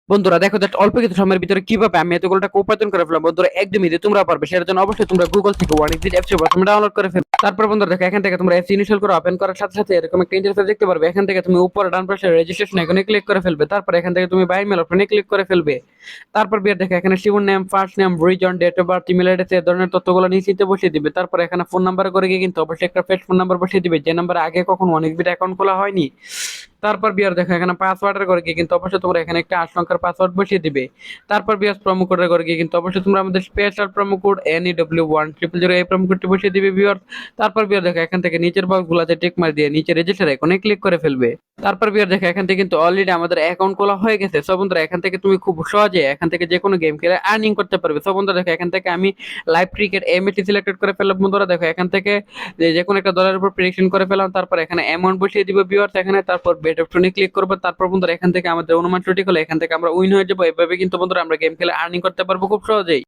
বন্ধুরা দেখো জাস্ট অল্প কিছু সময়ের ভিতরে কিভাবে আমি এতগুলো টাকা উপার্জন করে ফেললাম। বন্ধুরা একদমই ইজি, তোমরা পারবে। সেটার জন্য অবশ্যই তোমরা গুগল থেকে ওয়ান এক্সিট অ্যাপস প্রথমে ডাউনলোড করে ফেলো। তারপর বন্ধুরা দেখো এখান থেকে তোমরা অ্যাপস ইনস্টল করে ওপেন করার সাথে সাথে এরকম একটা ইন্টারফেস দেখতে পারবে। এখান থেকে তুমি উপরে ডান পাশে রেজিস্ট্রেশন আইকনে ক্লিক করে ফেলবে। তারপর এখান থেকে তুমি বাই মেল অপশনে ক্লিক করে ফেলবে। তারপর বিয়ার দেখো এখানে surname, first name, reason, date of birth, email address এই ধরনের তথ্যগুলো নিশ্চিত বসিয়ে দিবে। তারপর এখানে ফোন নাম্বার করে গিয়ে কিন্তু অবশ্যই একটা ফেক ফোন নাম্বার বসিয়ে দিবে, যে নাম্বারে আগে কখনো অনেক বিট অ্যাকাউন্ট খোলা হয়নি। তারপর বিয়ার দেখো এখানে পাসওয়ার্ডের করে গিয়ে কিন্তু অবশ্যই তোমরা এখানে একটা 8 সংখ্যার পাসওয়ার্ড বসিয়ে দিবে। তারপর বিয়ার প্রোমো কোডের করে গিয়ে কিন্তু অবশ্যই তোমরা আমাদের স্পেশাল প্রোমো কোড NEW1000 এই প্রোমো কোডটি বসিয়ে দিবে বিয়ার। তারপর বিয়ার দেখো এখান থেকে নিচের বক্সগুলোতে টিক মার দিয়ে নিচে রেজিস্টার আইকনে ক্লিক করে ফেলবে। তারপর বিয়ার দেখো এখান থেকে কিন্তু অলরেডি আমাদের অ্যাকাউন্ট খোলা হয়ে গেছে। সো বন্ধুরা এখান থেকে তুমি খুব সহজে এখান থেকে যে কোনো গেম খেলে আর্নিং করতে পারবে। সো বন্ধুরা দেখো এখান থেকে আমি লাইভ ক্রিকেট এমএটি সিলেক্টেড করে ফেললাম। বন্ধুরা দেখো এখান থেকে যে কোনো একটা দলের উপর প্রেডিকশন করে ফেলাম। তারপর এখানে অ্যামাউন্ট বসিয়ে দিব ভিউয়ার্স এখানে। তারপর বেট অপশনে ক্লিক করবো। তারপর বন্ধুরা এখান থেকে আমাদের অনুমান সঠিক হলে এখান থেকে আমরা উইন হয়ে যাবো। এভাবে কিন্তু বন্ধুরা আমরা গেম খেলে আর্নিং করতে পারবো খুব সহজেই।